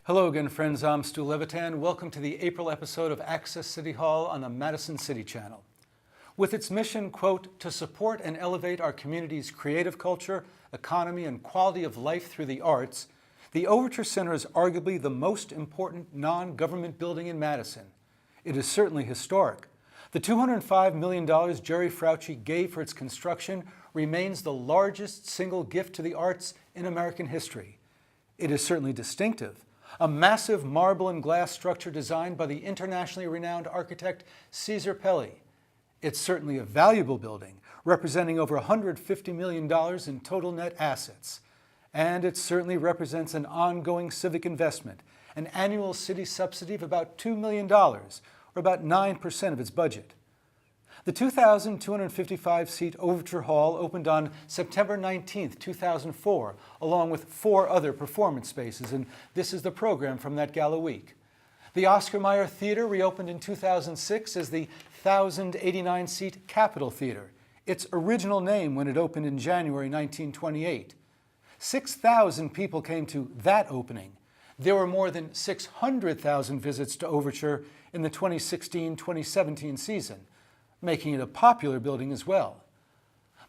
Hello again, friends. I'm Stu Levitan. Welcome to the April episode of Access City Hall on the Madison City Channel. With its mission, quote, to support and elevate our community's creative culture, economy, and quality of life through the arts, the Overture Center is arguably the most important non-government building in Madison. It is certainly historic. The $205 million Jerry Frautschi gave for its construction remains the largest single gift to the arts in American history. It is certainly distinctive. A massive marble and glass structure designed by the internationally renowned architect Cesar Pelli. It's certainly a valuable building, representing over $150 million in total net assets. And it certainly represents an ongoing civic investment, an annual city subsidy of about $2 million, or about 9% of its budget. The 2,255-seat Overture Hall opened on September 19, 2004, along with 4 other performance spaces, and this is the program from that gala week. The Oscar Mayer Theater reopened in 2006 as the 1,089-seat Capitol Theater, its original name when it opened in January 1928. 6,000 people came to that opening. There were more than 600,000 visits to Overture in the 2016-2017 season, making it a popular building as well.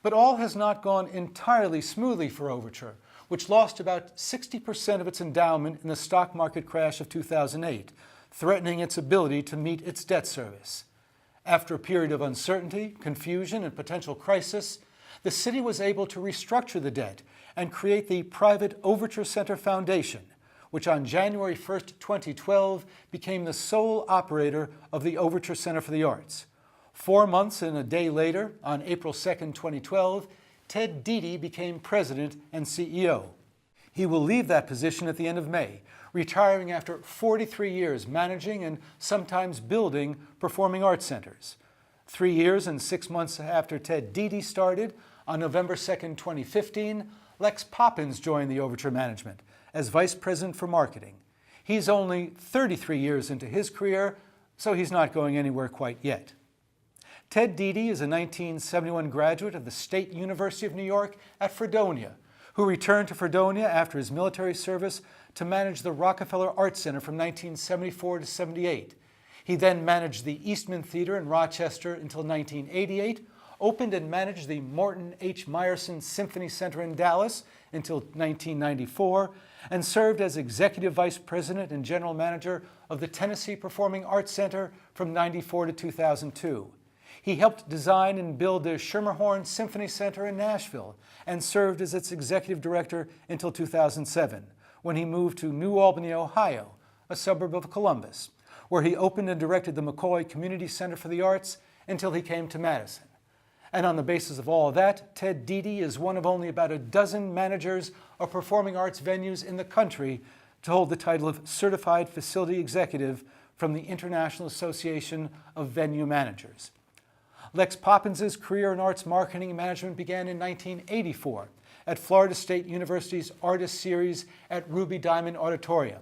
But all has not gone entirely smoothly for Overture, which lost about 60% of its endowment in the stock market crash of 2008, threatening its ability to meet its debt service. After a period of uncertainty, confusion, and potential crisis, the city was able to restructure the debt and create the private Overture Center Foundation, which on January 1, 2012 became the sole operator of the Overture Center for the Arts. 4 months and a day later, on April 2, 2012, DeDee became president and CEO. He will leave that position at the end of May, retiring after 43 years managing and sometimes building performing arts centers. 3 years and 6 months after DeDee started, on November 2, 2015, Lex Poppens joined the Overture management as vice president for marketing. He's only 33 years into his career, so he's not going anywhere quite yet. DeDee is a 1971 graduate of the State University of New York at Fredonia, who returned to Fredonia after his military service to manage the Rockefeller Art Center from 1974 to 78. He then managed the Eastman Theater in Rochester until 1988, opened and managed the Morton H. Meyerson Symphony Center in Dallas until 1994, and served as executive vice president and general manager of the Tennessee Performing Arts Center from 1994 to 2002. He helped design and build the Schermerhorn Symphony Center in Nashville and served as its executive director until 2007, when he moved to New Albany, Ohio, a suburb of Columbus, where he opened and directed the McCoy Community Center for the Arts until he came to Madison. And on the basis of all of that, DeDee is one of only about a dozen managers of performing arts venues in the country to hold the title of Certified Facility Executive from the International Association of Venue Managers. Lex Poppens' career in arts marketing and management began in 1984 at Florida State University's Artist Series at Ruby Diamond Auditorium.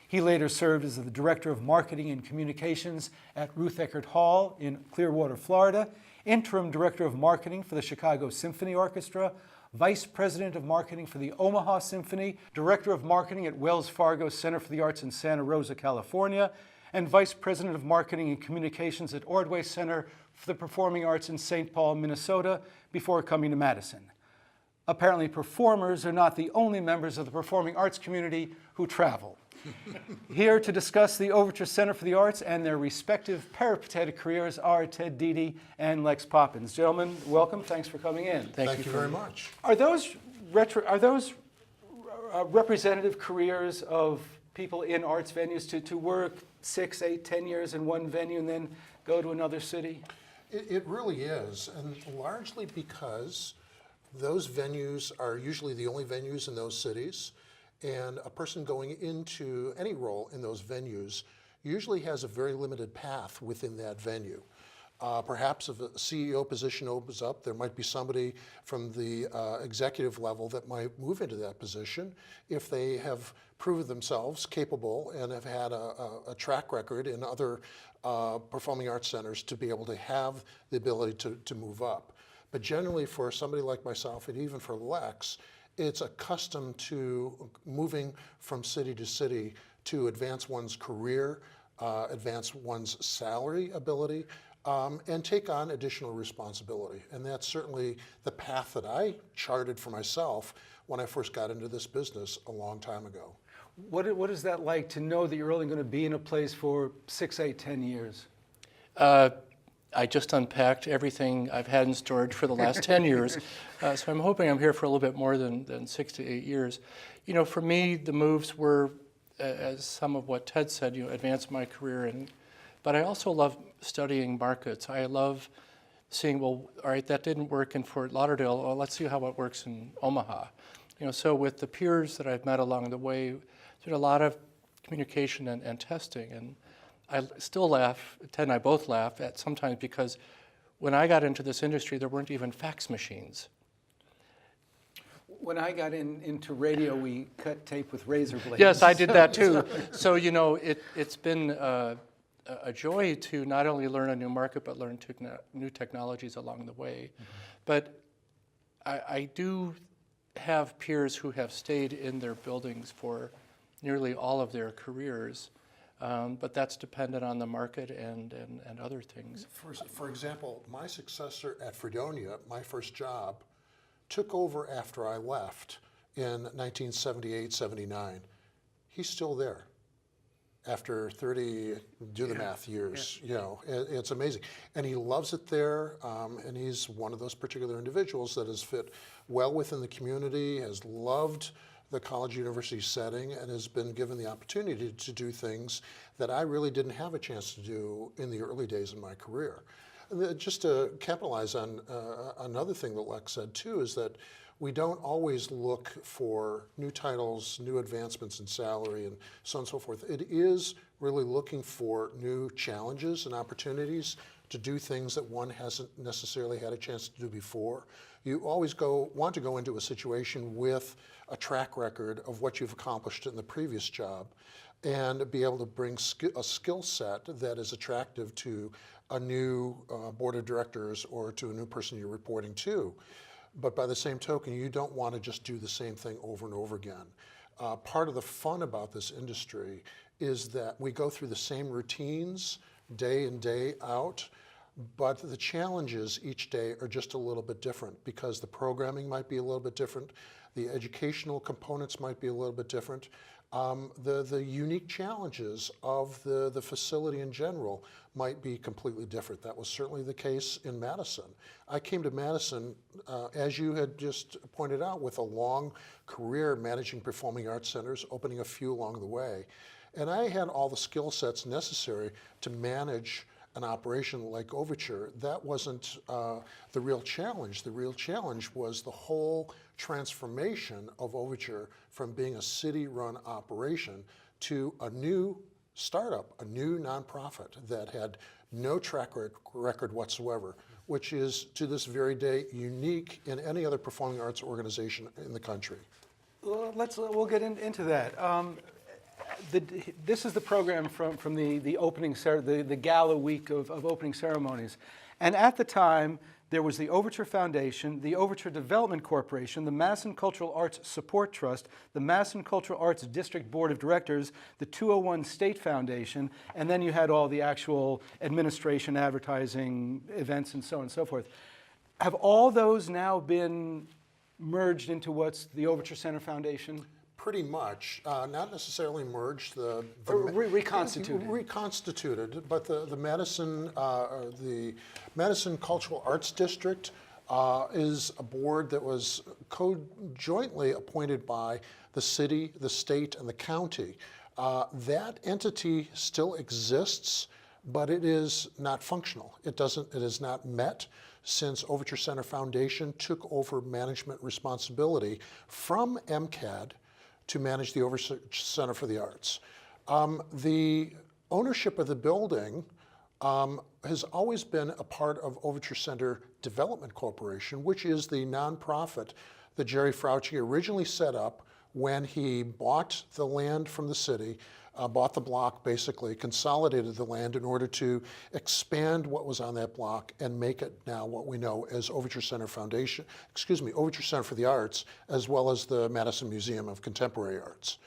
He later served as the Director of Marketing and Communications at Ruth Eckerd Hall in Clearwater, Florida, Interim Director of Marketing for the Chicago Symphony Orchestra, Vice President of Marketing for the Omaha Symphony, Director of Marketing at Wells Fargo Center for the Arts in Santa Rosa, California, and Vice President of Marketing and Communications at Ordway Center for the Performing Arts in St. Paul, Minnesota, before coming to Madison. Apparently, performers are not the only members of the performing arts community who travel. Here to discuss the Overture Center for the Arts and their respective peripatetic careers are DeDee and Lex Poppens. Gentlemen, welcome. Thanks for coming in. Thank you very much. Are those representative careers of people in arts venues to work 6, 8, 10 years in one venue and then go to another city? It really is, and largely because those venues are usually the only venues in those cities, and a person going into any role in those venues usually has a very limited path within that venue. Perhaps if a CEO position opens up, there might be somebody from the executive level that might move into that position if they have proven themselves capable and have had a track record in other performing arts centers to be able to have the ability to move up. But generally for somebody like myself, and even for Lex, it's accustomed to moving from city to city to advance one's career, advance one's salary ability, and take on additional responsibility. And that's certainly the path that I charted for myself when I first got into this business a long time ago. What is that like to know that you're only going to be in a place for 6, 8, 10 years? I just unpacked everything I've had in storage for the last 10 years. So I'm hoping I'm here for a little bit more than 6 to 8 years. You know, for me, the moves were, as some of what Ted said, advance my career. But I also love studying markets. I love seeing, well, all right, that didn't work in Fort Lauderdale. Well, let's see how it works in Omaha. So with the peers that I've met along the way, there's a lot of communication and testing. And I still laugh, Ted and I both laugh at sometimes because when I got into this industry, there weren't even fax machines. When I got into radio, we cut tape with razor blades. Yes, I did that too. So, it's been a joy to not only learn a new market, but learn new technologies along the way. Mm-hmm. But I do have peers who have stayed in their buildings for nearly all of their careers. But that's dependent on the market and other things. For example, my successor at Fredonia, my first job, took over after I left in 1978, 79. He's still there after 30, do the math, years. It's amazing. And he loves it there, and he's one of those particular individuals that has fit well within the community, has loved the college university setting, and has been given the opportunity to do things that I really didn't have a chance to do in the early days of my career. And just to capitalize on another thing that Lex said too, is that we don't always look for new titles, new advancements in salary, and so on and so forth. It is really looking for new challenges and opportunities to do things that one hasn't necessarily had a chance to do before. You always want to go into a situation with a track record of what you've accomplished in the previous job and be able to bring a skill set that is attractive to a new board of directors or to a new person you're reporting to. But by the same token, you don't want to just do the same thing over and over again. Part of the fun about this industry is that we go through the same routines day in, day out, but the challenges each day are just a little bit different because the programming might be a little bit different, the educational components might be a little bit different. The unique challenges of the facility in general might be completely different. That was certainly the case in Madison. I came to Madison, as you had just pointed out, with a long career managing performing arts centers, opening a few along the way. And I had all the skill sets necessary to manage an operation like Overture. That wasn't the real challenge. The real challenge was the whole transformation of Overture from being a city-run operation to a new startup, a new nonprofit that had no track record whatsoever, which is to this very day unique in any other performing arts organization in the country. We'll get into that. This is the program from the opening, the gala week of opening ceremonies. And at the time, there was the Overture Foundation, the Overture Development Corporation, the Madison Cultural Arts Support Trust, the Madison Cultural Arts District Board of Directors, the 201 State Foundation, and then you had all the actual administration, advertising, events, and so on and so forth. Have all those now been merged into what's the Overture Center Foundation? Pretty much, not necessarily merged. Reconstituted. Reconstituted, but the Madison Cultural Arts District is a board that was jointly appointed by the city, the state, and the county. That entity still exists, but it is not functional. It is not met since Overture Center Foundation took over management responsibility from MCAD to manage the Overture Center for the Arts. The ownership of the building has always been a part of Overture Center Development Corporation, which is the nonprofit that Jerry Frauchi originally set up when he bought the land from the city, bought the block basically, consolidated the land in order to expand what was on that block and make it now what we know as Overture Center Overture Center for the Arts, as well as the Madison Museum of Contemporary Arts.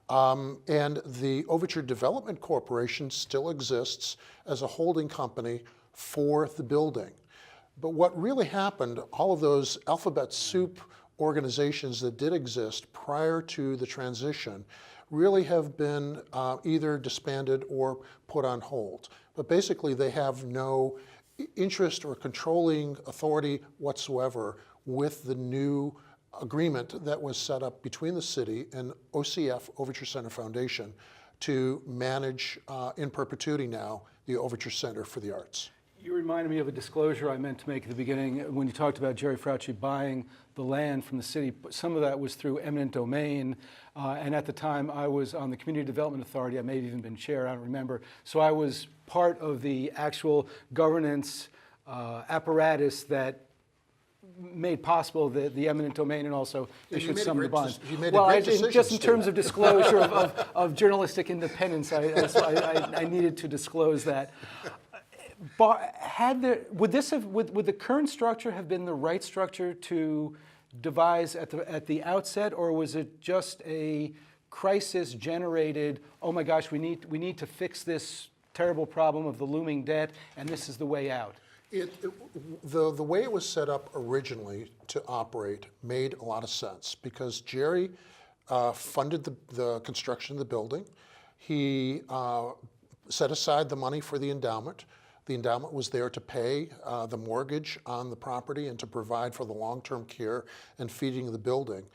And the Overture Development Corporation still exists as a holding company for the building. But what really happened, all of those alphabet soup organizations that did exist prior to the transition really have been either disbanded or put on hold. But basically they have no interest or controlling authority whatsoever with the new agreement that was set up between the city and OCF, Overture Center Foundation, to manage in perpetuity now the Overture Center for the Arts. You reminded me of a disclosure I meant to make at the beginning when you talked about Jerry Frauci buying the land from the city. Some of that was through eminent domain, and at the time I was on the Community Development Authority. I may have even been chair, I don't remember. So I was part of the actual governance apparatus that made possible the eminent domain and also issued some of the bonds. You made a great decision, just in terms of disclosure of journalistic independence, I needed to disclose that. Would the current structure have been the right structure to devise at the outset, or was it just a crisis generated? Oh my gosh, we need to fix this terrible problem of the looming debt, and this is the way out. The way it was set up originally to operate made a lot of sense because Jerry funded the construction of the building. He set aside the money for the endowment. The endowment was there to pay the mortgage on the property and to provide for the long-term care and feeding of the building.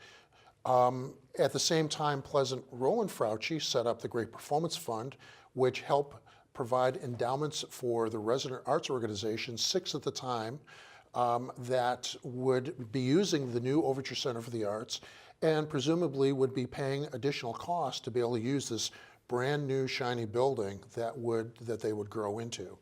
At the same time, President Roland Frauci set up the Great Performance Fund, which helped provide endowments for the resident arts organizations, 6 at the time, that would be using the new Overture Center for the Arts and presumably would be paying additional costs to be able to use this brand new shiny building that they would grow into.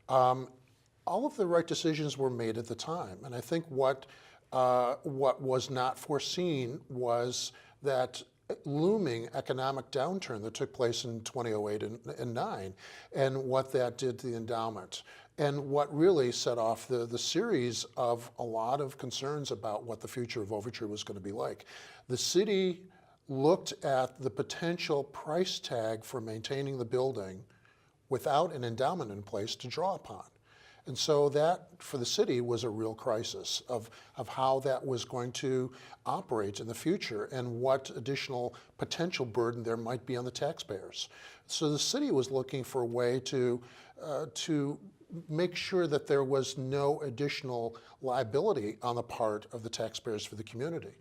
All of the right decisions were made at the time, and I think what was not foreseen was that looming economic downturn that took place in 2008 and 9, and what that did to the endowment, and what really set off the series of a lot of concerns about what the future of Overture was going to be like. The city looked at the potential price tag for maintaining the building without an endowment in place to draw upon. And so that, for the city, was a real crisis of how that was going to operate in the future and what additional potential burden there might be on the taxpayers. So the city was looking for a way to make sure that there was no additional liability on the part of the taxpayers for the community.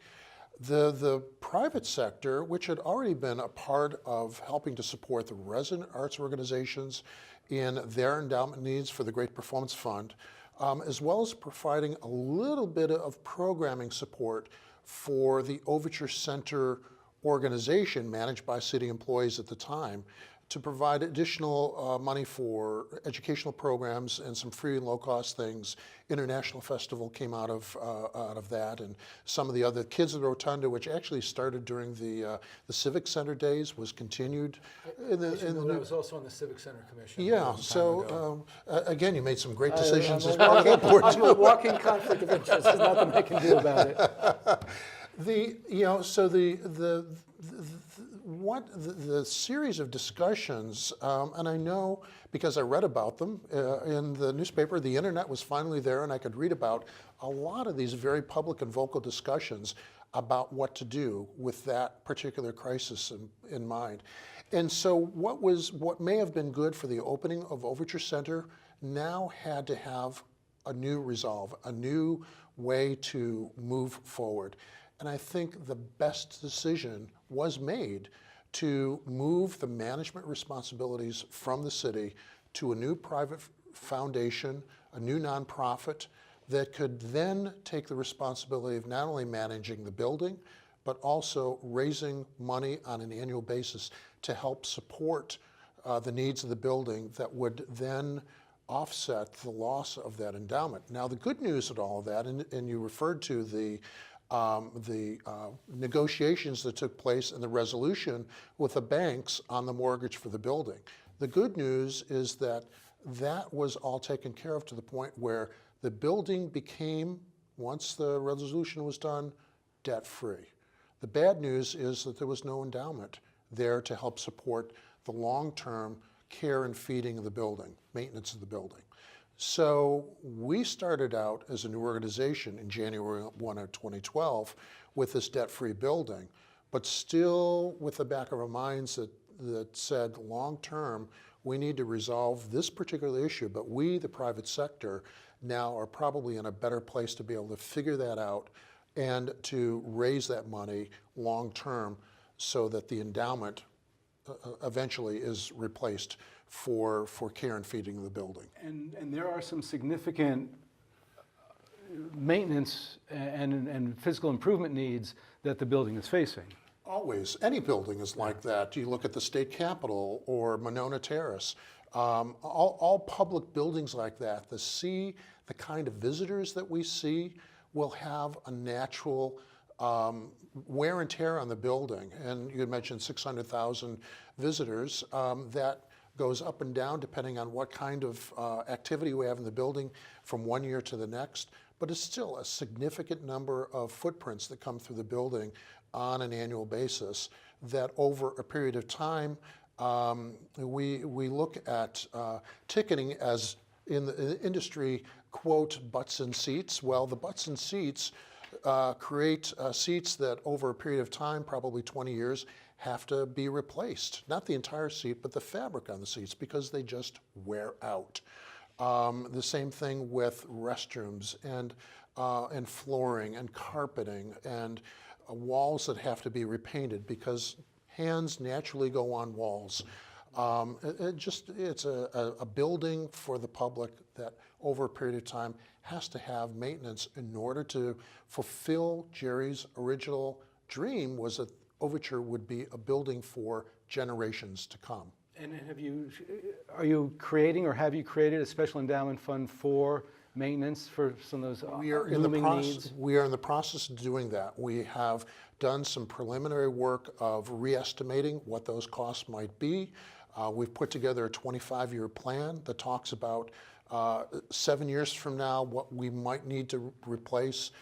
The private sector, which had already been a part of helping to support the resident arts organizations in their endowment needs for the Great Performance Fund, as well as providing a little bit of programming support for the Overture Center organization managed by city employees at the time, to provide additional money for educational programs and some free and low-cost things. International Festival came out of that, and some of the other Kids of the Rotunda, which actually started during the Civic Center days, was continued. I was also on the Civic Center Commission. Yeah, so again, you made some great decisions as I'm part of the board. I'm a walking conflict of interest. There's nothing I can do about it. The series of discussions, and I know because I read about them in the newspaper, the internet was finally there, and I could read about a lot of these very public and vocal discussions about what to do with that particular crisis in mind. And so what may have been good for the opening of Overture Center now had to have a new resolve, a new way to move forward. And I think the best decision was made to move the management responsibilities from the city to a new private foundation, a new nonprofit that could then take the responsibility of not only managing the building, but also raising money on an annual basis to help support the needs of the building that would then offset the loss of that endowment. Now, the good news of all of that, and you referred to the negotiations that took place and the resolution with the banks on the mortgage for the building. The good news is that was all taken care of to the point where the building became, once the resolution was done, debt-free. The bad news is that there was no endowment there to help support the long-term care and feeding of the building, maintenance of the building. So we started out as a new organization in January 1 of 2012 with this debt-free building, but still with the back of our minds that said long-term, we need to resolve this particular issue, but we, the private sector, now are probably in a better place to be able to figure that out and to raise that money long-term so that the endowment eventually is replaced for care and feeding of the building. And there are some significant maintenance and physical improvement needs that the building is facing. Always. Any building is like that. You look at the state capitol or Monona Terrace. All public buildings like that, to see the kind of visitors that we see will have a natural wear and tear on the building. And you had mentioned 600,000 visitors. That goes up and down depending on what kind of activity we have in the building from one year to the next. But it's still a significant number of footprints that come through the building on an annual basis that over a period of time, we look at ticketing as in the industry, quote, butts in seats. Well, the butts in seats create seats that over a period of time, probably 20 years, have to be replaced. Not the entire seat, but the fabric on the seats because they just wear out. The same thing with restrooms and flooring and carpeting and walls that have to be repainted because hands naturally go on walls. It's a building for the public that over a period of time has to have maintenance in order to fulfill Jerry's original dream was that Overture would be a building for generations to come. And are you creating or have you created a special endowment fund for maintenance for some of those looming needs? We are in the process of doing that. We have done some preliminary work of re-estimating what those costs might be. We've put together a 25-year plan that talks about 7 years from now what we might need to replace.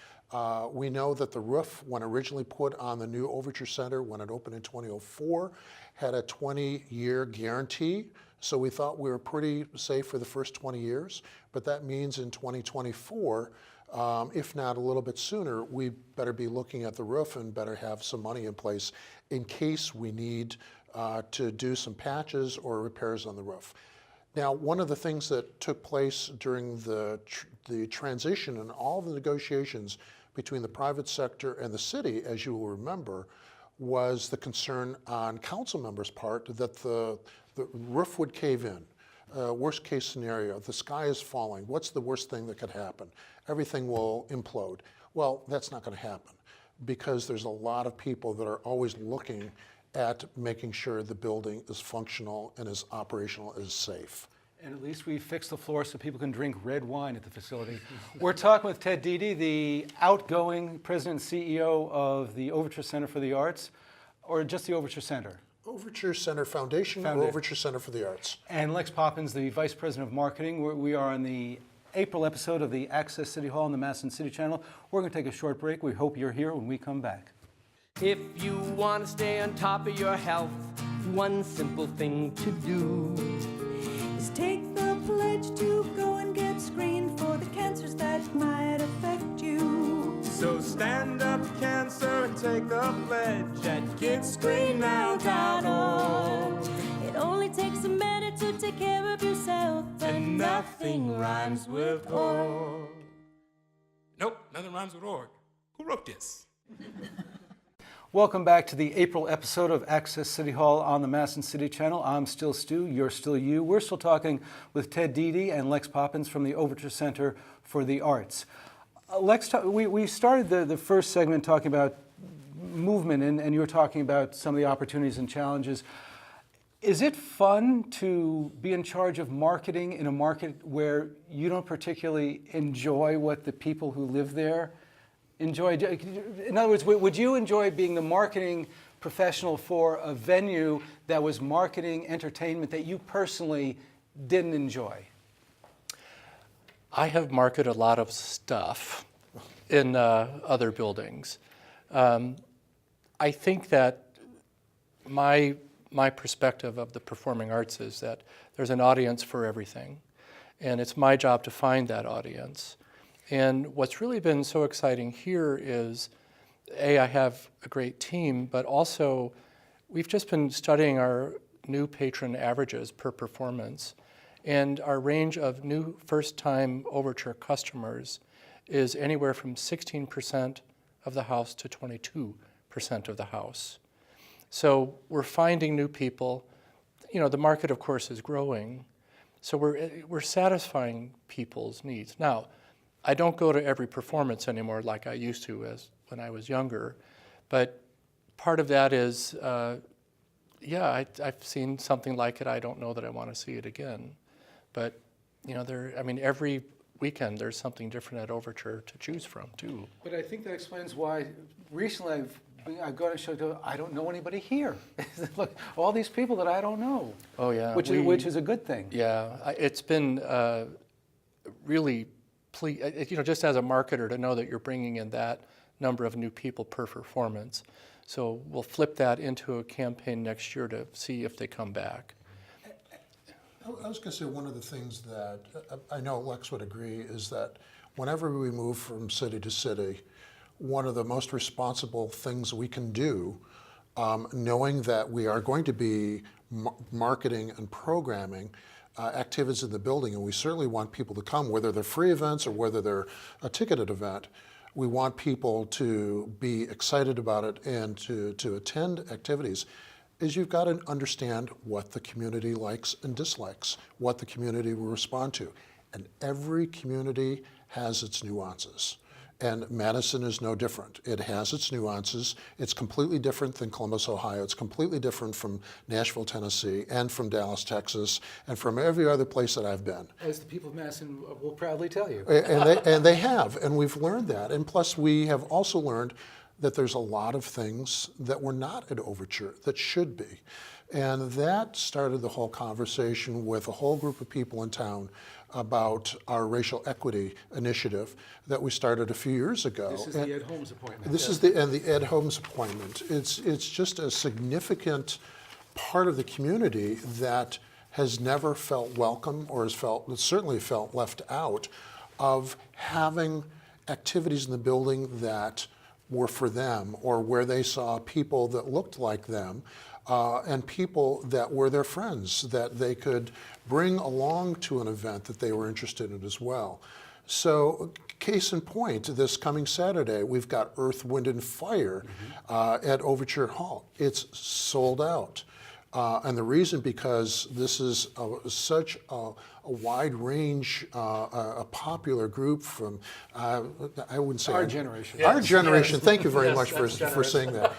We know that the roof, when originally put on the new Overture Center, when it opened in 2004, had a 20-year guarantee. So we thought we were pretty safe for the first 20 years, but that means in 2024, if not a little bit sooner, we better be looking at the roof and better have some money in place in case we need to do some patches or repairs on the roof. Now, one of the things that took place during the transition and all the negotiations between the private sector and the city, as you will remember, was the concern on council members' part that the roof would cave in. Worst case scenario, the sky is falling. What's the worst thing that could happen? Everything will implode. Well, that's not going to happen because there's a lot of people that are always looking at making sure the building is functional and is operational, is safe. And at least we fixed the floor so people can drink red wine at the facility. We're talking with Ted DeDee, the outgoing president and CEO of the Overture Center for the Arts, or just the Overture Center? Overture Center Foundation or Overture Center for the Arts. And Lex Poppens, the vice president of marketing. We are on the April episode of the Access City Hall on the Madison City Channel. We're going to take a short break. We hope you're here when we come back. If you want to stay on top of your health, one simple thing to do is take the pledge to go and get screened for the cancers that might affect you. So stand up, cancer, and take the pledge at GetScreenedNow.org. It only takes a minute to take care of yourself, And nothing rhymes with org. Nope, nothing rhymes with org. Who wrote this? Welcome back to the April episode of Access City Hall on the Madison City Channel. I'm still Stu, you're still you. We're still talking with Ted DeDee and Lex Poppens from the Overture Center for the Arts. Lex, we started the first segment talking about movement, and you were talking about some of the opportunities and challenges. Is it fun to be in charge of marketing in a market where you don't particularly enjoy what the people who live there enjoy? In other words, would you enjoy being the marketing professional for a venue that was marketing entertainment that you personally didn't enjoy? I have marketed a lot of stuff in other buildings. I think that my perspective of the performing arts is that there's an audience for everything, and it's my job to find that audience. And what's really been so exciting here is, A, I have a great team, but also we've just been studying our new patron averages per performance, and our range of new first-time Overture customers is anywhere from 16% of the house to 22% of the house. So we're finding new people. You know, the market, of course, is growing, so we're satisfying people's needs. Now, I don't go to every performance anymore like I used to when I was younger, but part of that is, I've seen something like it. I don't know that I want to see it again, but you know, every weekend there's something different at Overture to choose from too. But I think that explains why recently I've gone to show, I don't know anybody here. Look, all these people that I don't know. Oh yeah, which is a good thing. Yeah, it's been really, you know, just as a marketer to know that you're bringing in that number of new people per performance. So we'll flip that into a campaign next year to see if they come back. I was going to say one of the things that I know Lex would agree is that whenever we move from city to city, one of the most responsible things we can do, knowing that we are going to be marketing and programming activities in the building, and we certainly want people to come, whether they're free events or whether they're a ticketed event. We want people to be excited about it and to attend activities, is you've got to understand what the community likes and dislikes, what the community will respond to. And every community has its nuances. And Madison is no different. It has its nuances. It's completely different than Columbus, Ohio. It's completely different from Nashville, Tennessee, and from Dallas, Texas, and from every other place that I've been. As the people of Madison will proudly tell you. And they have, and we've learned that. And plus, we have also learned that there's a lot of things that were not at Overture that should be. And that started the whole conversation with a whole group of people in town about our racial equity initiative that we started a few years ago. This is the Ed Holmes appointment. This is the Ed Holmes appointment. It's just a significant part of the community that has never felt welcome or certainly felt left out of having activities in the building that were for them, or where they saw people that looked like them, and people that were their friends that they could bring along to an event that they were interested in as well. So, case in point, this coming Saturday, we've got Earth, Wind, and Fire at Overture Hall. It's sold out. And the reason, because this is such a wide range, a popular group from, I wouldn't say our generation. Our generation. Thank you very much for saying that.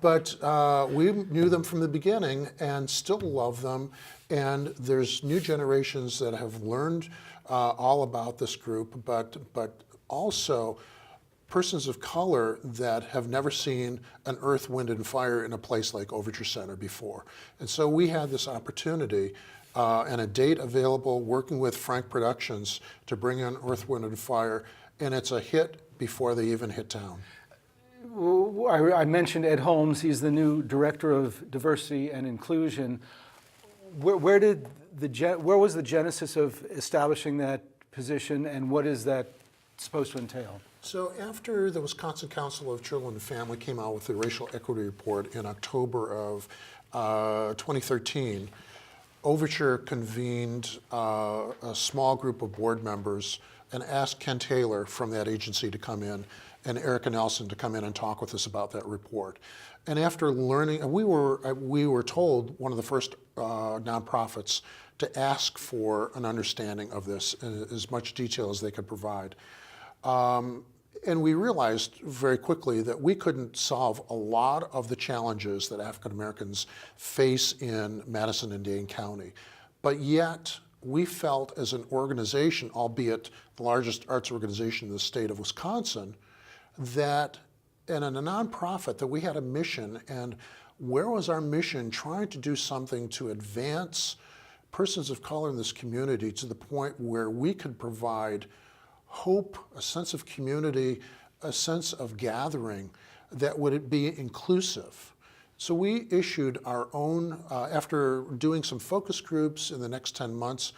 But we knew them from the beginning and still love them. And there's new generations that have learned all about this group, but also persons of color that have never seen an Earth, Wind, and Fire in a place like Overture Center before. And so we had this opportunity and a date available working with Frank Productions to bring in Earth, Wind, and Fire, and it's a hit before they even hit town. I mentioned Ed Holmes. He's the new Director of Diversity and Inclusion. Where was the genesis of establishing that position, and what is that supposed to entail? So after the Wisconsin Council of Children and Family came out with the Racial Equity Report in October of 2013, Overture convened a small group of board members and asked Ken Taylor from that agency to come in and Erica Nelson to come in and talk with us about that report. And after learning, and we were told one of the first nonprofits to ask for an understanding of this in as much detail as they could provide. And we realized very quickly that we couldn't solve a lot of the challenges that African Americans face in Madison and Dane County. But yet, we felt as an organization, albeit the largest arts organization in the state of Wisconsin, that, and in a nonprofit, that we had a mission. And where was our mission? Trying to do something to advance persons of color in this community to the point where we could provide hope, a sense of community, a sense of gathering that would be inclusive. So we issued our own, after doing some focus groups in the next 10 months,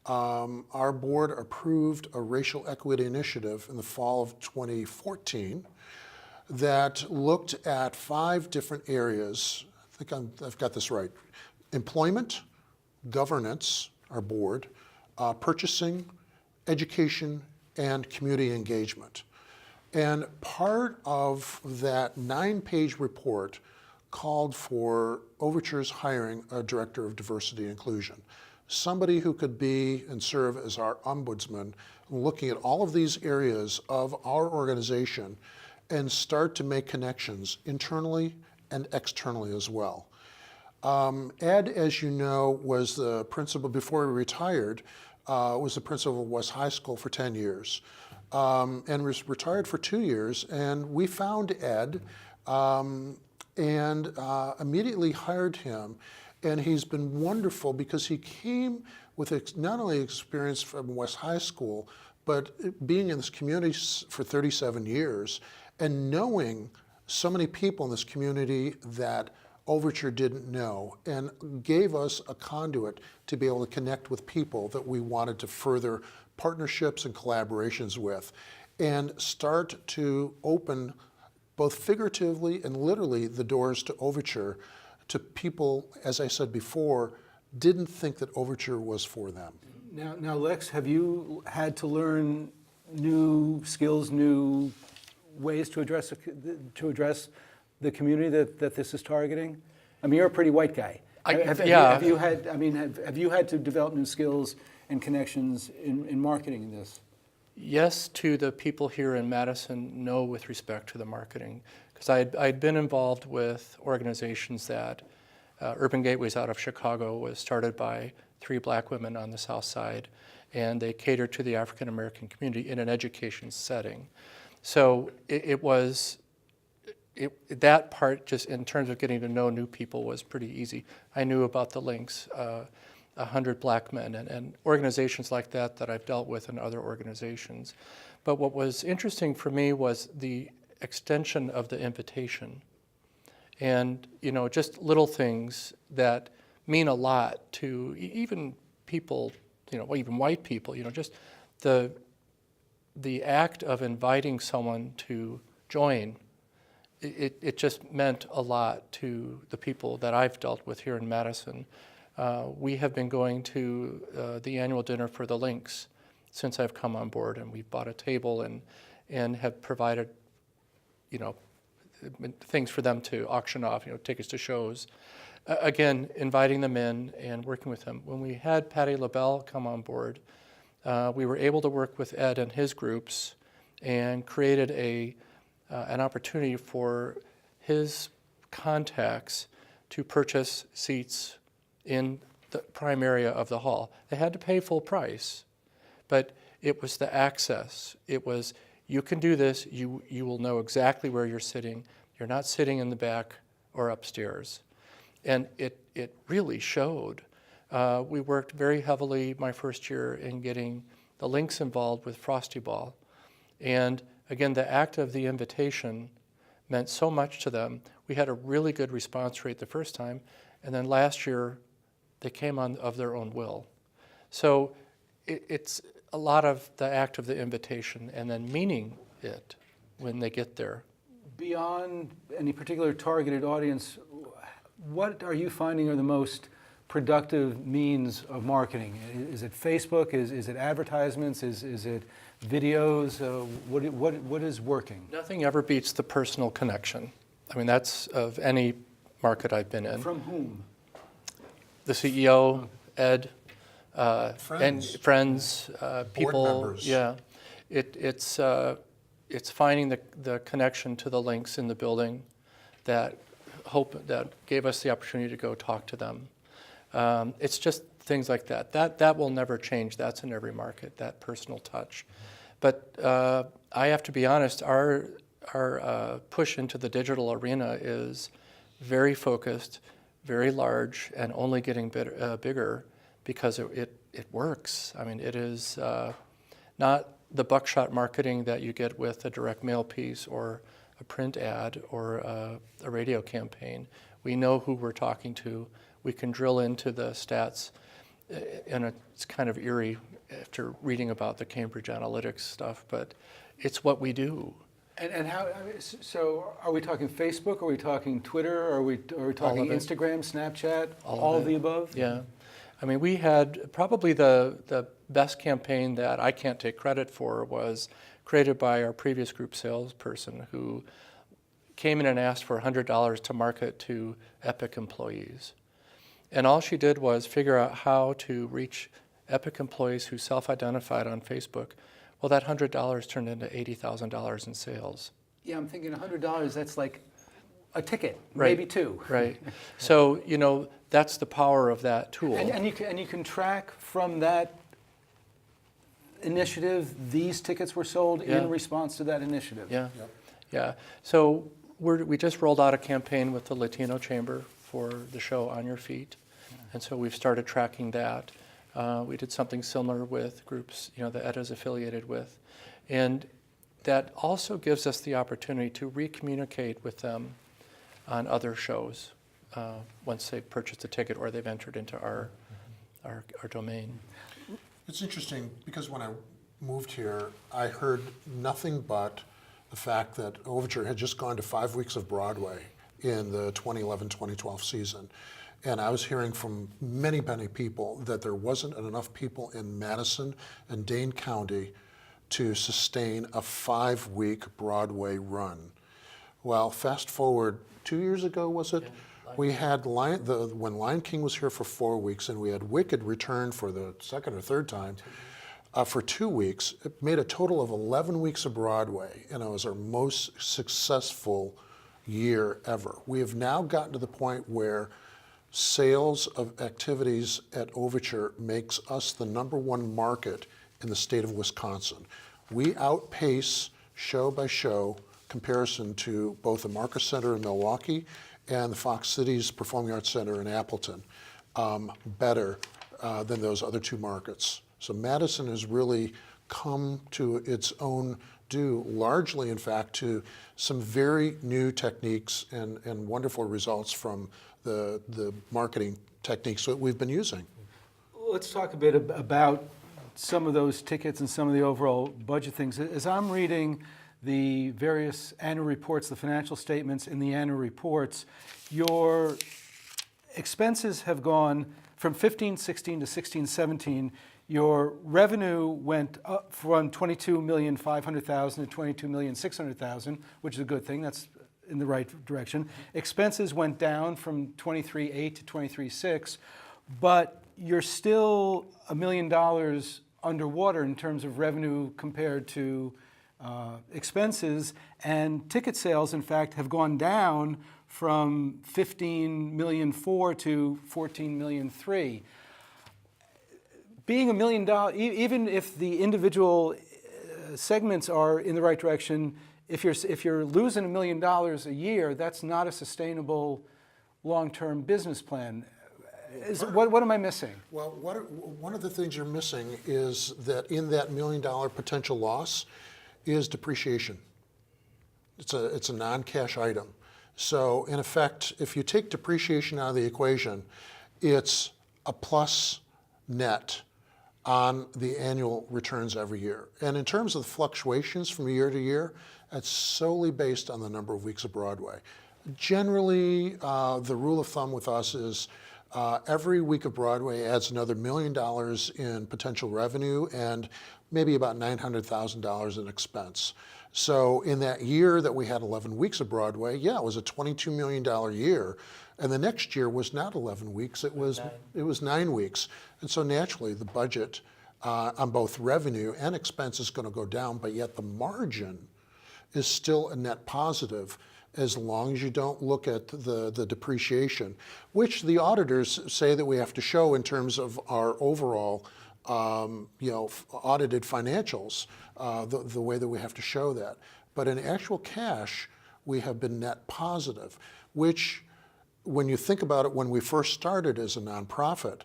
our board approved a racial equity initiative in the fall of 2014 that looked at 5 different areas. I think I've got this right. Employment, governance, our board, purchasing, education, and community engagement. And part of that 9-page report called for Overture's hiring a director of diversity and inclusion, somebody who could be and serve as our ombudsman, looking at all of these areas of our organization and start to make connections internally and externally as well. Ed, as you know, was the principal, before he retired, was the principal of West High School for 10 years and was retired for 2 years. And we found Ed and immediately hired him. And he's been wonderful because he came with not only experience from West High School, but being in this community for 37 years and knowing so many people in this community that Overture didn't know, and gave us a conduit to be able to connect with people that we wanted to further partnerships and collaborations with, and start to open both figuratively and literally the doors to Overture to people, as I said before, didn't think that Overture was for them. Now, Lex, have you had to learn new skills, new ways to address the community that this is targeting? I mean, you're a pretty white guy. Have you had to develop new skills and connections in marketing this? Yes, to the people here in Madison, no with respect to the marketing. Because I'd been involved with organizations that, Urban Gateways out of Chicago was started by 3 black women on the South Side, and they catered to the African American community in an education setting. So that part, just in terms of getting to know new people, was pretty easy. I knew about the links, 100 black men, and organizations like that I've dealt with in other organizations. But what was interesting for me was the extension of the invitation. And, just little things that mean a lot to even people, even white people, just the act of inviting someone to join. It just meant a lot to the people that I've dealt with here in Madison. We have been going to the annual dinner for the Links since I've come on board, and we've bought a table and have provided, things for them to auction off, tickets to shows. Again, inviting them in and working with them. When we had Patty LaBelle come on board, we were able to work with Ed and his groups and created an opportunity for his contacts to purchase seats in the prime area of the hall. They had to pay full price, but it was the access. It was, you can do this, you will know exactly where you're sitting. You're not sitting in the back or upstairs. And it really showed. We worked very heavily my first year in getting the Links involved with Frosty Ball. And again, the act of the invitation meant so much to them. We had a really good response rate the first time, and then last year they came on of their own will. So it's a lot of the act of the invitation and then meaning it when they get there. Beyond any particular targeted audience, what are you finding are the most productive means of marketing? Is it Facebook? Is it advertisements? Is it videos? What is working? Nothing ever beats the personal connection. I mean, that's of any market I've been in. From whom? The CEO, Ed, Friends. and friends, people. Board members. Yeah, it's finding the connection to the links in the building that gave us the opportunity to go talk to them. It's just things like that. That will never change. That's in every market, that personal touch. But I have to be honest, our push into the digital arena is very focused, very large, and only getting bigger because it works. I mean, it is not the buckshot marketing that you get with a direct mail piece or a print ad or a radio campaign. We know who we're talking to. We can drill into the stats, and it's kind of eerie after reading about the Cambridge Analytics stuff, but it's what we do. And how? I mean, so, are we talking Facebook? Are we talking Twitter? Are we talking of it. Instagram, Snapchat? All of All of it. the above? Yeah. I mean, we had probably the best campaign that I can't take credit for was created by our previous group salesperson who came in and asked for $100 to market to Epic employees. And all she did was figure out how to reach Epic employees who self-identified on Facebook. Well, that $100 turned into $80,000 in sales. Yeah, I'm thinking $100. That's like a ticket, Right. maybe two. Right. So, you know, that's the power of that tool. And you can track from that initiative. These tickets were sold Yeah. in response to that initiative. Yeah. Yeah. So we just rolled out a campaign with the Latino Chamber for the show On Your Feet. And so we've started tracking that. We did something similar with groups, you know, that EDA's affiliated with. And that also gives us the opportunity to re-communicate with them on other shows once they've purchased a ticket or they've entered into our domain. It's interesting because when I moved here, I heard nothing but the fact that Overture had just gone to 5 weeks of Broadway in the 2011-2012 season. And I was hearing from many, many people that there wasn't enough people in Madison and Dane County to sustain a 5-week Broadway run. Well, fast forward 2 years ago, was it? We had when Lion King was here for 4 weeks, and we had Wicked return for the second or third time for 2 weeks. It made a total of 11 weeks of Broadway, and it was our most successful year ever. We have now gotten to the point where sales of activities at Overture makes us the #1 market in the state of Wisconsin. We outpace show by show comparison to both the Marcus Center in Milwaukee and the Fox Cities Performing Arts Center in Appleton, better than those other two markets. So Madison has really come to its own due, largely in fact to some very new techniques and wonderful results from the marketing techniques that we've been using. Let's talk a bit about some of those tickets and some of the overall budget things. As I'm reading the various annual reports, the financial statements in the annual reports, your expenses have gone from 15-16 to 16-17. Your revenue went up from $22,500,000 to $22,600,000, which is a good thing. That's in the right direction. Expenses went down from $23,800,000 to $23,600,000, but you're still $1 million underwater in terms of revenue compared to expenses, and ticket sales, in fact, have gone down from $15,400,000 to $14,300,000. Being $1 million, even if the individual segments are in the right direction, if you're losing $1 million a year, that's not a sustainable long-term business plan. What am I missing? Well, one of the things you're missing is that in that $1 million potential loss is depreciation. It's a non-cash item. So in effect, if you take depreciation out of the equation, it's a plus net on the annual returns every year. And in terms of the fluctuations from year to year, that's solely based on the number of weeks of Broadway. Generally, the rule of thumb with us is every week of Broadway adds another $1 million in potential revenue and maybe about $900,000 in expense. So in that year that we had 11 weeks of Broadway, yeah, it was a $22 million year. And the next year was not 11 weeks, it was 9 weeks. And so naturally the budget on both revenue and expense is going to go down, but yet the margin is still a net positive as long as you don't look at the depreciation, which the auditors say that we have to show in terms of our overall audited financials, the way that we have to show that. But in actual cash, we have been net positive, which when you think about it, when we first started as a nonprofit,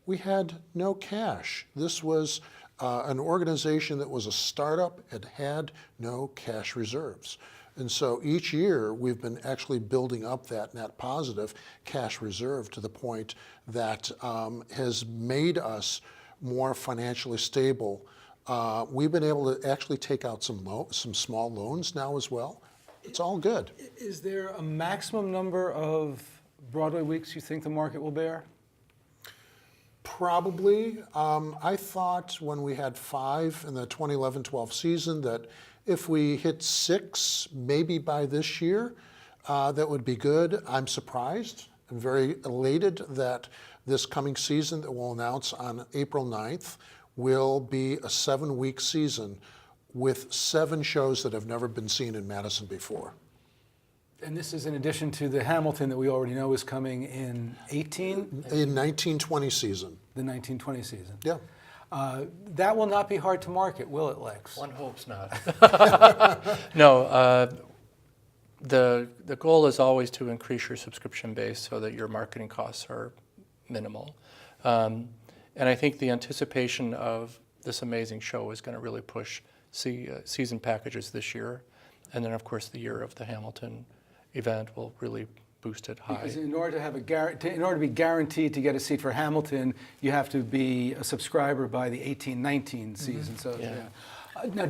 we had no cash. This was an organization that was a startup and had no cash reserves. And so each year, we've been actually building up that net positive cash reserve to the point that has made us more financially stable. We've been able to actually take out some small loans now as well. It's all good. Is there a maximum number of Broadway weeks you think the market will bear? Probably. I thought when we had 5 in the 2011-12 season that if we hit 6, maybe by this year, that would be good. I'm surprised. I'm very elated that this coming season that we'll announce on April 9th will be a 7-week season with 7 shows that have never been seen in Madison before. And this is in addition to the Hamilton that we already know is coming in 18? In 1920 season. The 1920 season. Yeah. That will not be hard to market, will it, Lex? One hopes not. No, the goal is always to increase your subscription base so that your marketing costs are minimal. And I think the anticipation of this amazing show is going to really push season packages this year. And then, of course, the year of the Hamilton event will really boost it high. Because in order to have in order to be guaranteed to get a seat for Hamilton, you have to be a subscriber by the 18-19 season. So, now,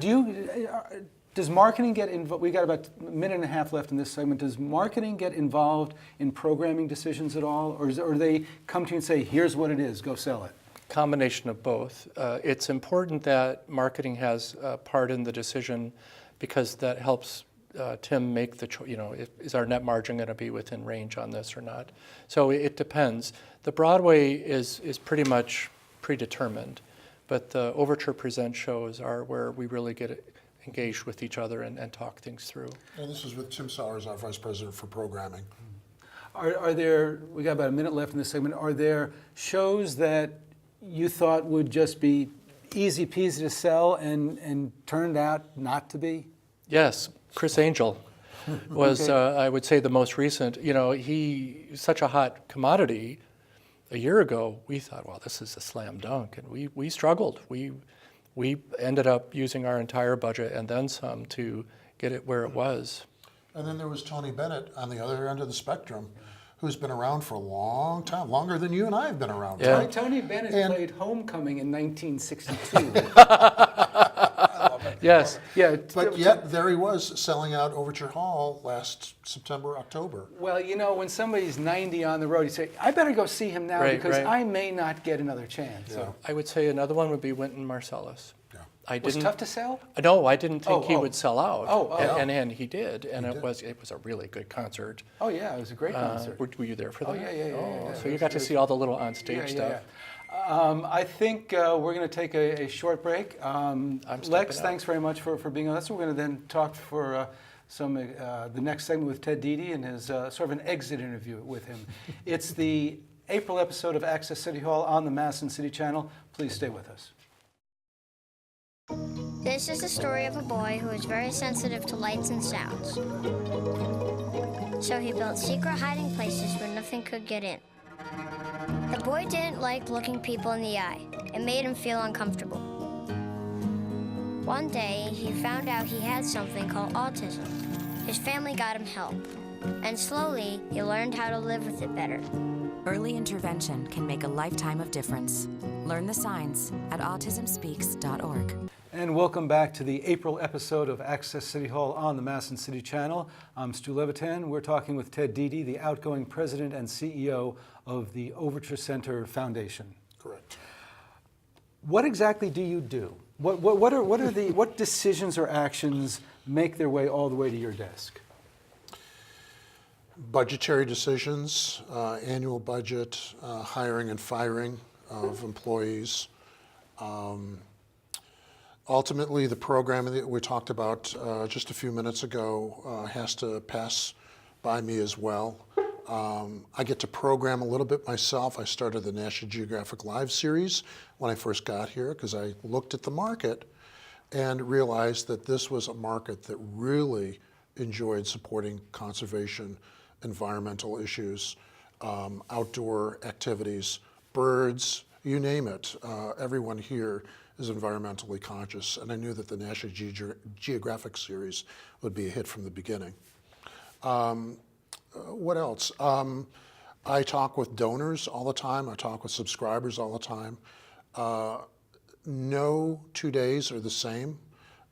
does marketing get involved? We got about a minute and a half left in this segment. Does marketing get involved in programming decisions at all, or do they come to you and say, "Here's what it is, go sell it"? Combination of both. It's important that marketing has a part in the decision because that helps Tim make the choice. Is our net margin going to be within range on this or not? So it depends. The Broadway is pretty much predetermined, but the Overture Present shows are where we really get engaged with each other and talk things through. And this is with Tim Sowers, our Vice President for Programming. Are there, we got about a minute left in this segment, are there shows that you thought would just be easy peasy to sell and turned out not to be? Yes, Chris Angel was, I would say, the most recent. He's such a hot commodity. A year ago, we thought, well, this is a slam dunk, and we struggled. We ended up using our entire budget and then some to get it where it was. And then there was Tony Bennett on the other end of the spectrum, who's been around for a long time, longer than you and I have been around. Yeah. Right? Tony Bennett played Homecoming in 1962. Yes. Yeah. But yet, there he was selling out Overture Hall last September, October. Well, when somebody's 90 on the road, you say, I better go see him now Right, because right. I may not get another chance. Yeah. So. I would say another one would be Wynton Marsalis. Yeah. It was tough to sell? No, I didn't think he Oh. would sell out. Oh. And he did, and it was a really good concert. Oh, yeah, it was a great concert. Were you there for that? Yeah. So you got to see all the little onstage stuff. I think we're going to take a short break. Lex, out. thanks very much for being on. We're going to then talk for the next segment with Ted DeDee and his sort of an exit interview with him. It's the April episode of Access City Hall on the Madison City Channel. Please stay with us. This is the story of a boy who is very sensitive to lights and sounds. So he built secret hiding places where nothing could get in. The boy didn't like looking people in the eye. It made him feel uncomfortable. One day, he found out he had something called autism. His family got him help, and slowly, he learned how to live with it better. Early intervention can make a lifetime of difference. Learn the signs at autismspeaks.org. And welcome back to the April episode of Access City Hall on the Madison City Channel. I'm Stu Levitan. We're talking with Ted DeDee, the outgoing president and CEO of the Overture Center Foundation. Correct. What exactly do you do? What decisions or actions make their way all the way to your desk? Budgetary decisions, annual budget, hiring and firing of employees. Ultimately, the programming that we talked about just a few minutes ago has to pass by me as well. I get to program a little bit myself. I started the National Geographic Live series when I first got here because I looked at the market and realized that this was a market that really enjoyed supporting conservation, environmental issues, outdoor activities, birds, you name it. Everyone here is environmentally conscious, and I knew that the National Geographic series would be a hit from the beginning. What else? I talk with donors all the time. I talk with subscribers all the time. No 2 days are the same,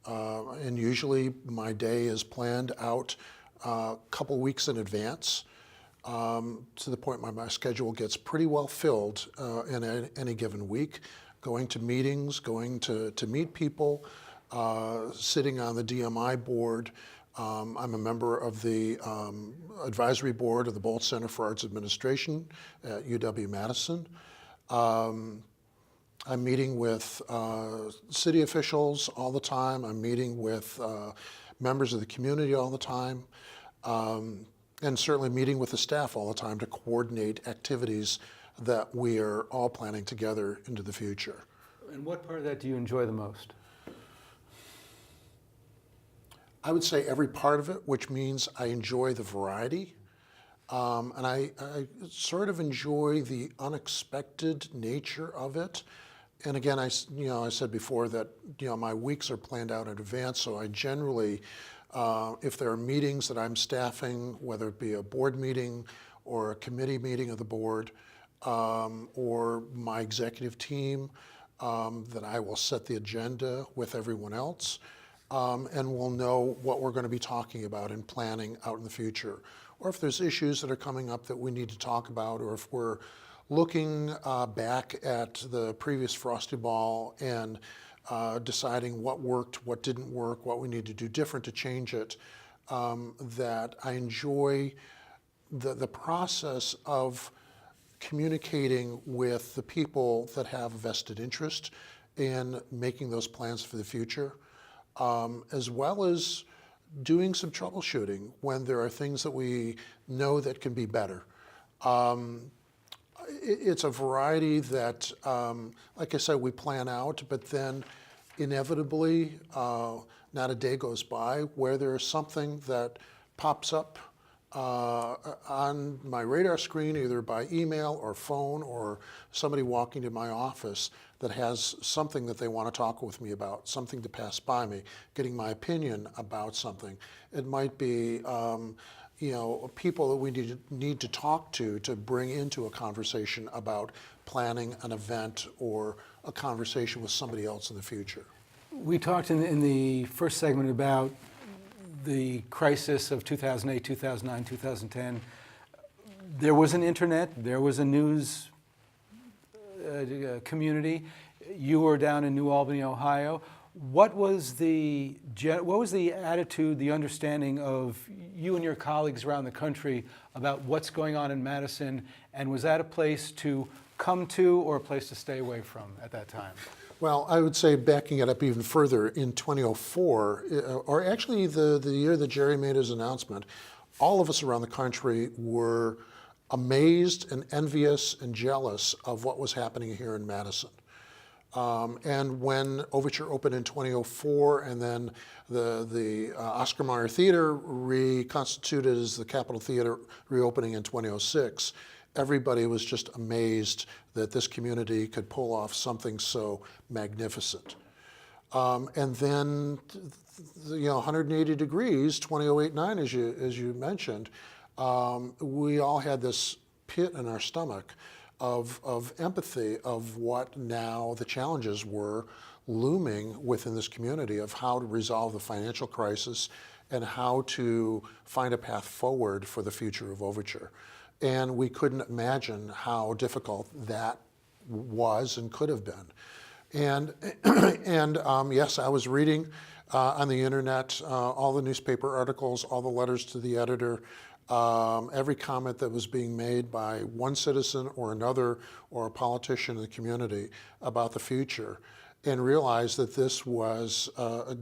and usually my day is planned out a couple weeks in advance, to the point my schedule gets pretty well filled in any given week, going to meetings, going to meet people, sitting on the DMI board. I'm a member of the advisory board of the Bolt Center for Arts Administration at UW-Madison. I'm meeting with city officials all the time. I'm meeting with members of the community all the time, and certainly meeting with the staff all the time to coordinate activities that we are all planning together into the future. And what part of that do you enjoy the most? I would say every part of it, which means I enjoy the variety. And I sort of enjoy the unexpected nature of it. And again, I said before that my weeks are planned out in advance, so I generally, if there are meetings that I'm staffing, whether it be a board meeting or a committee meeting of the board, or my executive team, that I will set the agenda with everyone else, and we'll know what we're going to be talking about and planning out in the future. Or if there's issues that are coming up that we need to talk about, or if we're looking back at the previous Frosty Ball and deciding what worked, what didn't work, what we need to do different to change it, that I enjoy the process of communicating with the people that have a vested interest in making those plans for the future, as well as doing some troubleshooting when there are things that we know that can be better. It's a variety that, like I said, we plan out, but then inevitably, not a day goes by where there's something that pops up on my radar screen, either by email or phone, or somebody walking to my office that has something that they want to talk with me about, something to pass by me, getting my opinion about something. It might be people that we need to talk to bring into a conversation about planning an event or a conversation with somebody else in the future. We talked in the first segment about the crisis of 2008, 2009, 2010. There was an internet, there was a news community. You were down in New Albany, Ohio. What was the attitude, the understanding of you and your colleagues around the country about what's going on in Madison, and was that a place to come to or a place to stay away from at that time? Well, I would say, backing it up even further, in 2004, or actually the year that Jerry made his announcement, all of us around the country were amazed and envious and jealous of what was happening here in Madison. And when Overture opened in 2004, and then the Oscar Mayer Theater reconstituted as the Capitol Theater reopening in 2006, everybody was just amazed that this community could pull off something so magnificent. And then, 180 degrees, 2008-9, as you mentioned, we all had this pit in our stomach of empathy of what now the challenges were looming within this community, of how to resolve the financial crisis and how to find a path forward for the future of Overture. And we couldn't imagine how difficult that was and could have been. And yes, I was reading on the internet all the newspaper articles, all the letters to the editor, every comment that was being made by one citizen or another, or a politician in the community about the future, and realized that this was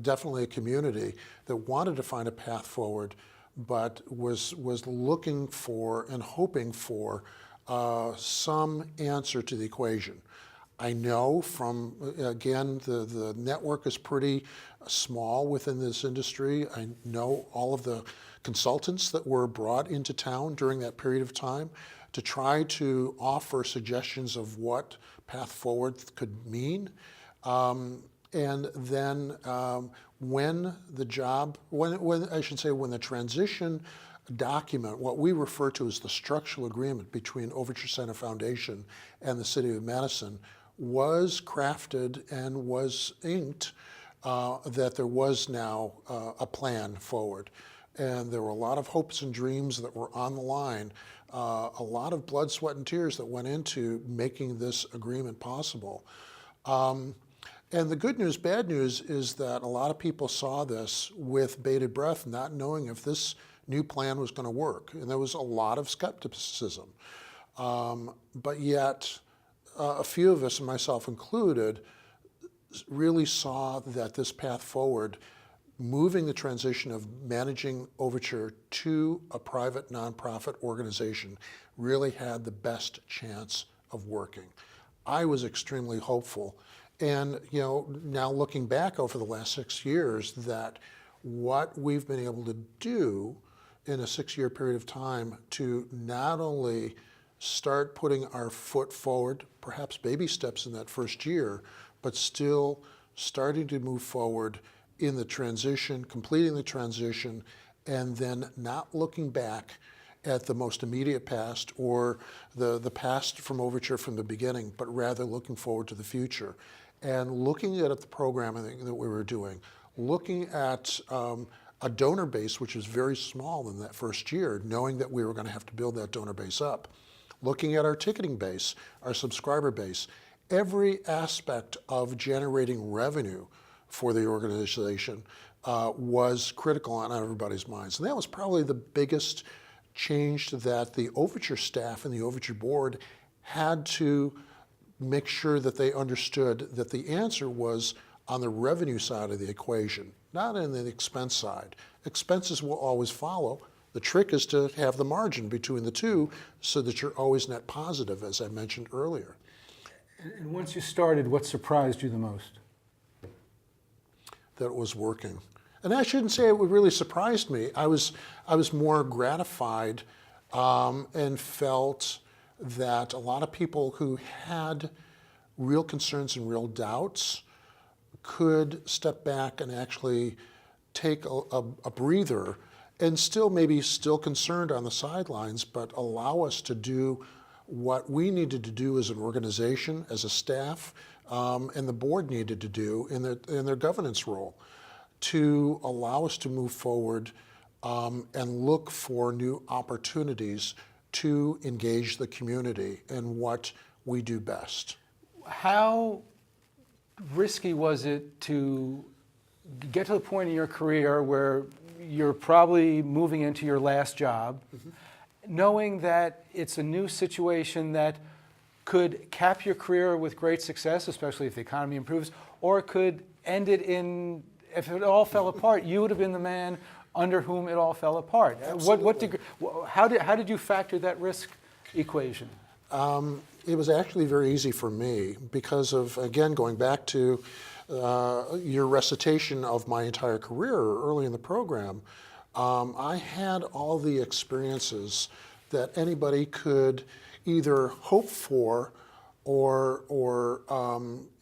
definitely a community that wanted to find a path forward, but was looking for and hoping for some answer to the equation. I know from, again, the network is pretty small within this industry. I know all of the consultants that were brought into town during that period of time to try to offer suggestions of what path forward could mean. And then when the transition document, what we refer to as the structural agreement between Overture Center Foundation and the City of Madison, was crafted and was inked, that there was now a plan forward. And there were a lot of hopes and dreams that were on the line, a lot of blood, sweat, and tears that went into making this agreement possible. And the good news, bad news is that a lot of people saw this with bated breath, not knowing if this new plan was going to work. And there was a lot of skepticism. But yet, a few of us, and myself included, really saw that this path forward, moving the transition of managing Overture to a private nonprofit organization, really had the best chance of working. I was extremely hopeful. And now looking back over the last 6 years, that what we've been able to do in a 6-year period of time to not only start putting our foot forward, perhaps baby steps in that first year, but still starting to move forward in the transition, completing the transition, and then not looking back at the most immediate past or the past from Overture from the beginning, but rather looking forward to the future. And looking at the programming that we were doing, looking at a donor base, which was very small in that first year, knowing that we were going to have to build that donor base up, looking at our ticketing base, our subscriber base, every aspect of generating revenue for the organization was critical on everybody's minds. And that was probably the biggest change that the Overture staff and the Overture board had to make sure that they understood that the answer was on the revenue side of the equation, not in the expense side. Expenses will always follow. The trick is to have the margin between the two so that you're always net positive, as I mentioned earlier. And once you started, what surprised you the most? That it was working. And I shouldn't say it really surprised me. I was more gratified and felt that a lot of people who had real concerns and real doubts could step back and actually take a breather and still concerned on the sidelines, but allow us to do what we needed to do as an organization, as a staff, and the board needed to do in their governance role, to allow us to move forward and look for new opportunities to engage the community in what we do best. How risky was it to get to the point in your career where you're probably moving into your last job, knowing that it's a new situation that could cap your career with great success, especially if the economy improves, or it could end it in, if it all fell apart, you would have been the man under whom it all fell apart. How did you factor that risk equation? It was actually very easy for me because of, again, going back to your recitation of my entire career early in the program. I had all the experiences that anybody could either hope for or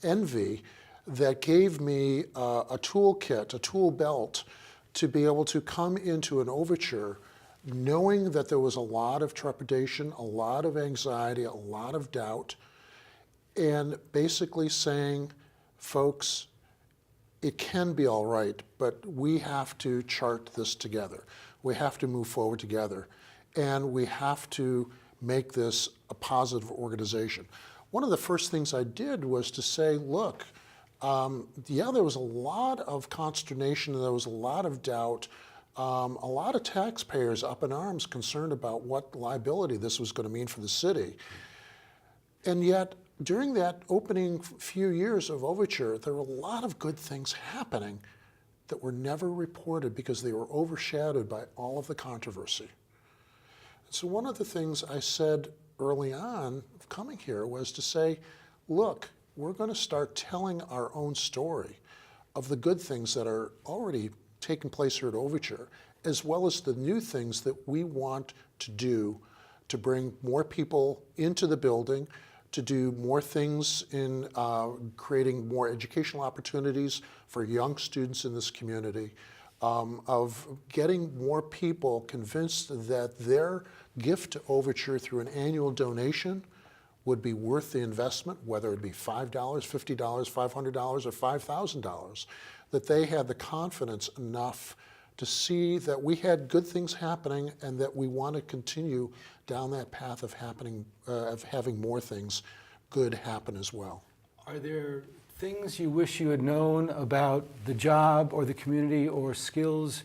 envy, that gave me a toolkit, a tool belt, to be able to come into an Overture knowing that there was a lot of trepidation, a lot of anxiety, a lot of doubt, and basically saying, folks, it can be all right, but we have to chart this together. We have to move forward together, and we have to make this a positive organization. One of the first things I did was to say, look, yeah, there was a lot of consternation, there was a lot of doubt, a lot of taxpayers up in arms concerned about what liability this was going to mean for the city. And yet, during that opening few years of Overture, there were a lot of good things happening that were never reported because they were overshadowed by all of the controversy. So one of the things I said early on of coming here was to say, look, we're going to start telling our own story of the good things that are already taking place here at Overture, as well as the new things that we want to do to bring more people into the building, to do more things in creating more educational opportunities for young students in this community, of getting more people convinced that their gift to Overture through an annual donation would be worth the investment, whether it be $5, $50, $500, or $5,000, that they had the confidence enough to see that we had good things happening and that we want to continue down that path of having more things good happen as well. Are there things you wish you had known about the job or the community, or skills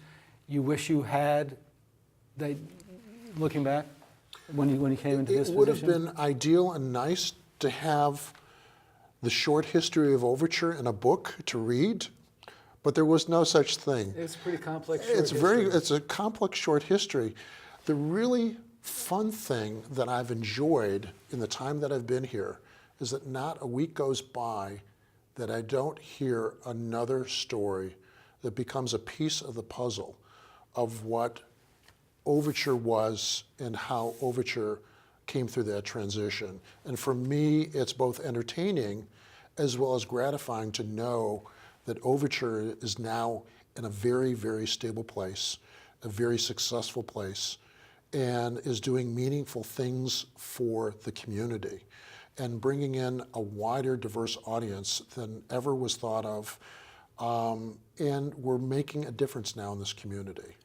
you wish you had, that, looking back, when you came into this position? It would have been ideal and nice to have the short history of Overture in a book to read, but there was no such thing. It's pretty complex short history. It's a complex short history. The really fun thing that I've enjoyed in the time that I've been here is that not a week goes by that I don't hear another story that becomes a piece of the puzzle of what Overture was and how Overture came through that transition. And for me, it's both entertaining as well as gratifying to know that Overture is now in a very, very stable place, a very successful place, and is doing meaningful things for the community and bringing in a wider, diverse audience than ever was thought of. And we're making a difference now in this community.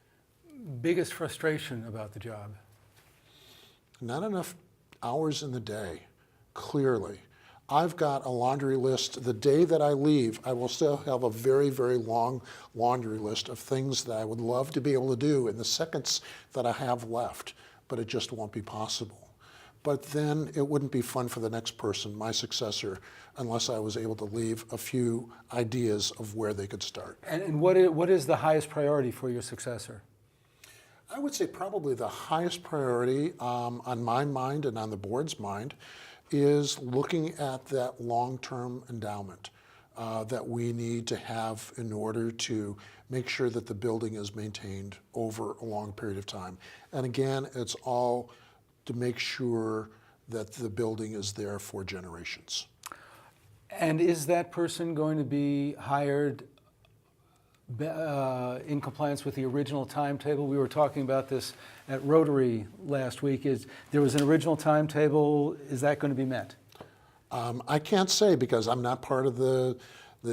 Biggest frustration about the job? Not enough hours in the day, clearly. I've got a laundry list. The day that I leave, I will still have a very, very long laundry list of things that I would love to be able to do in the seconds that I have left, but it just won't be possible. But then it wouldn't be fun for the next person, my successor, unless I was able to leave a few ideas of where they could start. And what is the highest priority for your successor? I would say probably the highest priority on my mind and on the board's mind is looking at that long-term endowment that we need to have in order to make sure that the building is maintained over a long period of time. And again, it's all to make sure that the building is there for generations. And is that person going to be hired in compliance with the original timetable? We were talking about this at Rotary last week. There was an original timetable. Is that going to be met? I can't say because I'm not part of the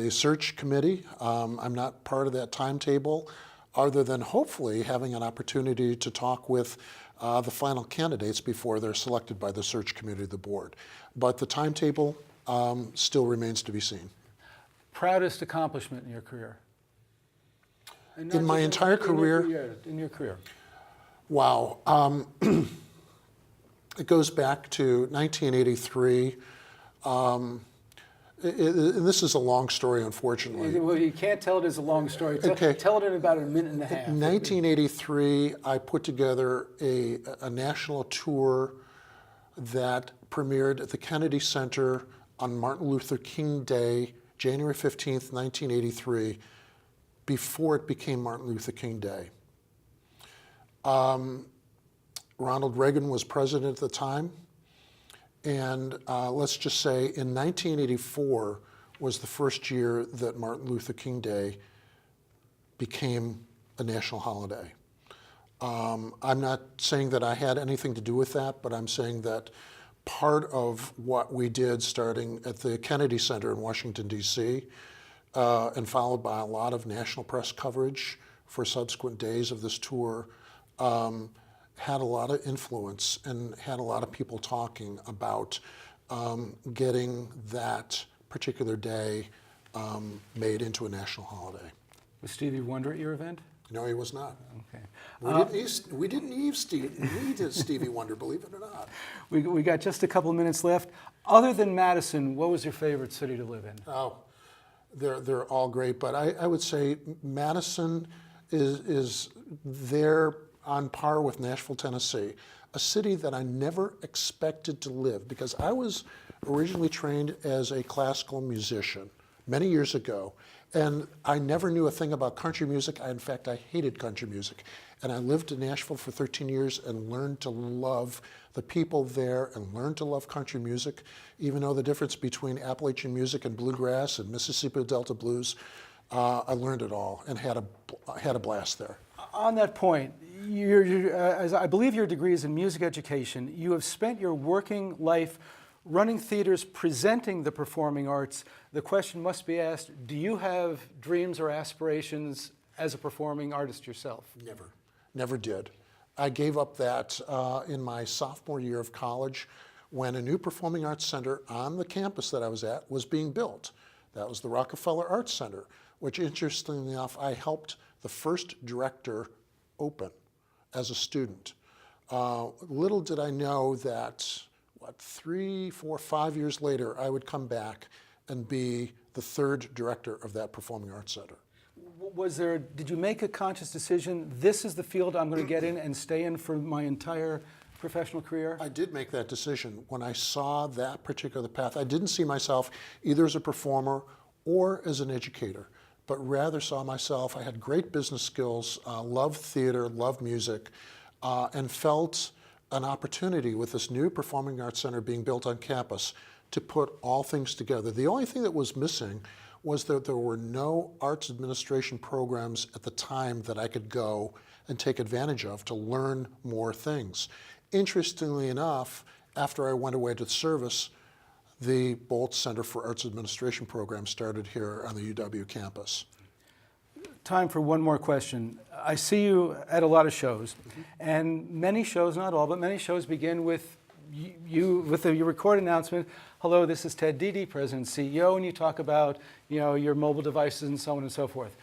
search committee. I'm not part of that timetable, other than hopefully having an opportunity to talk with the final candidates before they're selected by the search committee of the board. But the timetable still remains to be seen. Proudest accomplishment in your career? In my entire career? In your career. Wow. It goes back to 1983. And this is a long story, unfortunately. Well, you can't tell it as a long story. Okay. Tell it in about a minute and a half. In 1983, I put together a national tour that premiered at the Kennedy Center on Martin Luther King Day, January 15th, 1983, before it became Martin Luther King Day. Ronald Reagan was president at the time, and let's just say in 1984 was the first year that Martin Luther King Day became a national holiday. I'm not saying that I had anything to do with that, but I'm saying that part of what we did starting at the Kennedy Center in Washington, D.C., and followed by a lot of national press coverage for subsequent days of this tour, had a lot of influence and had a lot of people talking about getting that particular day made into a national holiday. Was Stevie Wonder at your event? No, he was not. Okay. We didn't need Stevie Wonder, believe it or not. We got just a couple of minutes left. Other than Madison, what was your favorite city to live in? Oh, they're all great, but I would say Madison is there on par with Nashville, Tennessee, a city that I never expected to live because I was originally trained as a classical musician many years ago, and I never knew a thing about country music. In fact, I hated country music, and I lived in Nashville for 13 years and learned to love the people there and learned to love country music, even though the difference between Appalachian music and bluegrass and Mississippi Delta blues, I learned it all and had a blast there. On that point, as I believe your degree is in music education. You have spent your working life running theaters, presenting the performing arts. The question must be asked, do you have dreams or aspirations as a performing artist yourself? Never did. I gave up that in my sophomore year of college when a new performing arts center on the campus that I was at was being built. That was the Rockefeller Arts Center, which interestingly enough, I helped the first director open as a student. Little did I know that, 3, 4, 5 years later, I would come back and be the third director of that performing arts center. Did you make a conscious decision, this is the field I'm going to get in and stay in for my entire professional career? I did make that decision. When I saw that particular path, I didn't see myself either as a performer or as an educator, but rather saw myself, I had great business skills, loved theater, loved music, and felt an opportunity with this new performing arts center being built on campus to put all things together. The only thing that was missing was that there were no arts administration programs at the time that I could go and take advantage of to learn more things. Interestingly enough, after I went away to service, the Bolt Center for Arts Administration program started here on the UW campus. Time for one more question. I see you at a lot of shows, and many shows, not all, but many shows begin with your record announcement. Hello, this is Ted DeDee, President and CEO, and you talk about your mobile devices and so on and so forth.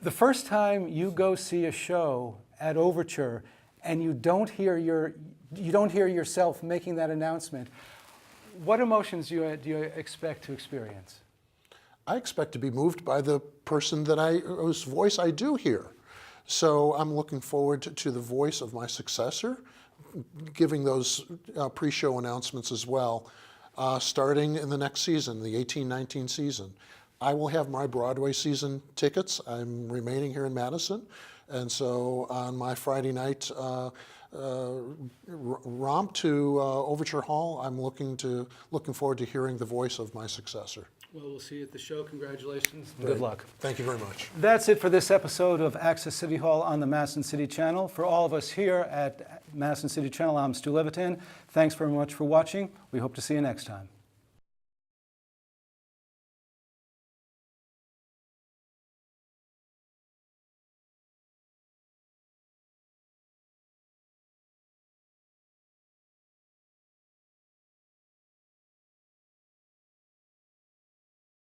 The first time you go see a show at Overture and you don't hear yourself making that announcement, what emotions do you expect to experience? I expect to be moved by the person whose voice I do hear. So I'm looking forward to the voice of my successor, giving those pre-show announcements as well, starting in the next season, the 18-19 season. I will have my Broadway season tickets. I'm remaining here in Madison, and so on my Friday night romp to Overture Hall, I'm looking forward to hearing the voice of my successor. Well, we'll see you at the show. Congratulations. Good luck. Thank you very much. That's it for this episode of Access City Hall on the Madison City Channel. For all of us here at Madison City Channel, I'm Stu Levitan. Thanks very much for watching. We hope to see you next time.